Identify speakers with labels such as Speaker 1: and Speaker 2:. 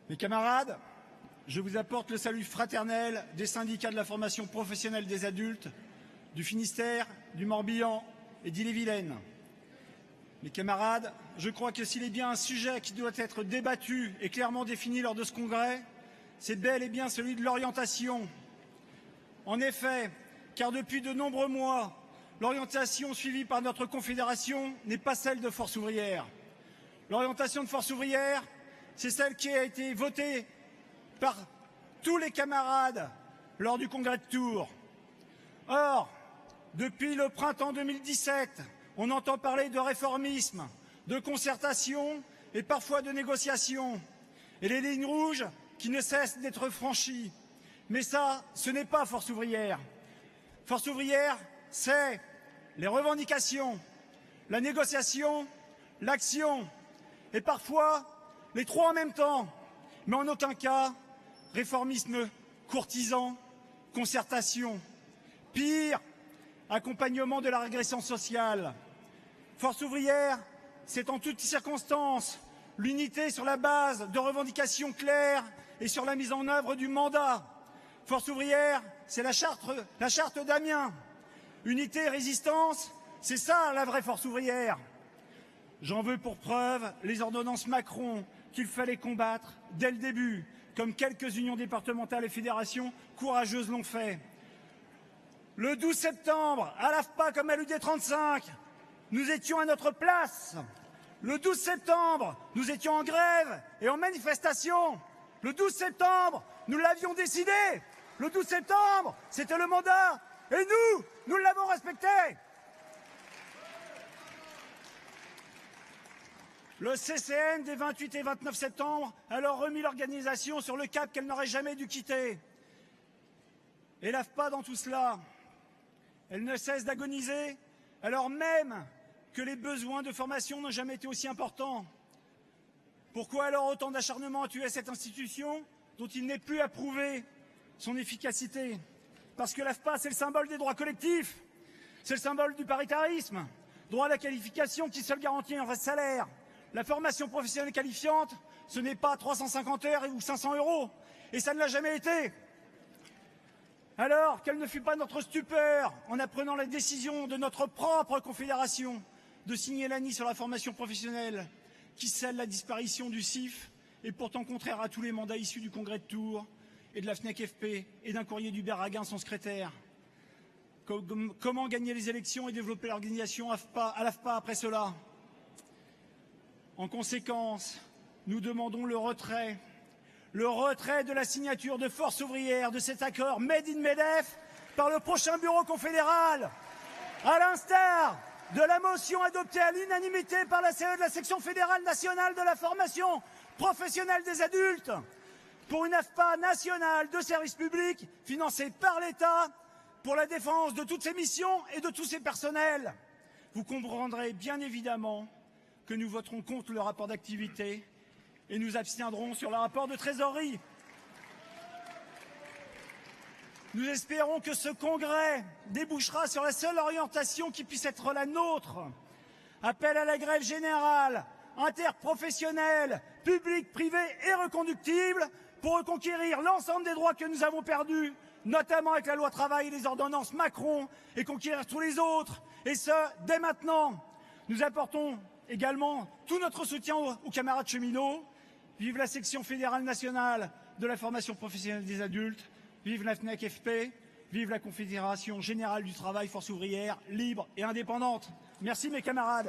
Speaker 1: Mes camarades, je vous apporte le salut fraternel des syndicats de la formation professionnelle des adultes du Finistère, du Morbihan et d'Ille-et-Vilaine. Mes camarades, je crois que s'il est bien un sujet qui doit être débattu et clairement défini lors de ce congrès, c'est bel et bien celui de l'orientation. En effet, car depuis de nombreux mois, l'orientation suivie par notre confédération n'est pas celle de Force ouvrière. L'orientation de Force ouvrière, c'est celle qui a été votée par tous les camarades lors du congrès de Tours. Or, depuis le printemps 2017, on entend parler de réformisme, de concertation et parfois de négociation. Et les lignes rouges qui ne cessent d'être franchies. Mais ça, ce n'est pas Force ouvrière. Force ouvrière, c'est les revendications, la négociation, l'action, et parfois les trois en même temps, mais en aucun cas réformisme courtisan, concertation. Pire, accompagnement de la régression sociale. Force ouvrière, c'est en toutes circonstances l'unité sur la base de revendications claires et sur la mise en œuvre du mandat. Force ouvrière, c'est la charte d'Amiens. Unité et résistance, c'est ça la vraie force ouvrière. J'en veux pour preuve les ordonnances Macron qu'il fallait combattre dès le début, comme quelques unions départementales et fédérations courageuses l'ont fait. Le 12 septembre, à l'AFPA comme à l'UD35, nous étions à notre place. Le 12 septembre, nous étions en grève et en manifestation. Le 12 septembre, nous l'avions décidé. Le 12 septembre, c'était le mandat. Et nous l'avons respecté. Le CCN des 28 et 29 septembre a alors remis l'organisation sur le cap qu'elle n'aurait jamais dû quitter. Et l'AFPA dans tout cela, elle ne cesse d'agoniser, alors même que les besoins de formation n'ont jamais été aussi importants. Pourquoi alors autant d'acharnement à tuer cette institution dont il n'est plus à prouver son efficacité? Parce que l'AFPA, c'est le symbole des droits collectifs, c'est le symbole du paritarisme, droit à la qualification qui seul garantit un vrai salaire. La formation professionnelle qualifiante, ce n'est pas 350 heures ou 500 €, et ça ne l'a jamais été. Alors, quelle ne fut pas notre stupeur en apprenant la décision de notre propre confédération de signer l'ANI sur la formation professionnelle, qui scelle la disparition du CIF, et pourtant contraire à tous les mandats issus du congrès de Tours et de la FNEC-FP et d'un courrier d'Hubert Raguin, son secrétaire. Comment gagner les élections et développer l'organisation à l'AFPA après cela? En conséquence, nous demandons le retrait de la signature de Force ouvrière de cet accord Made in MEDEF par le prochain bureau confédéral, à l'instar de la motion adoptée à l'unanimité par la CE de la section fédérale nationale de la formation professionnelle des adultes pour une AFPA nationale de service public financée par l'État pour la défense de toutes ses missions et de tous ses personnels. Vous comprendrez bien évidemment que nous voterons contre le rapport d'activité et nous abstiendrons sur le rapport de trésorerie. Nous espérons que ce congrès débouchera sur la seule orientation qui puisse être la nôtre. Appel à la grève générale, interprofessionnelle, publique, privée et reconductible pour reconquérir l'ensemble des droits que nous avons perdus, notamment avec la loi travail et les ordonnances Macron, et conquérir tous les autres, et ce, dès maintenant. Nous apportons également tout notre soutien aux camarades cheminots. Vive la section fédérale nationale de la formation professionnelle des adultes, vive la FNEC-FP, vive la Confédération générale du travail Force ouvrière, libre et indépendante. Merci mes camarades.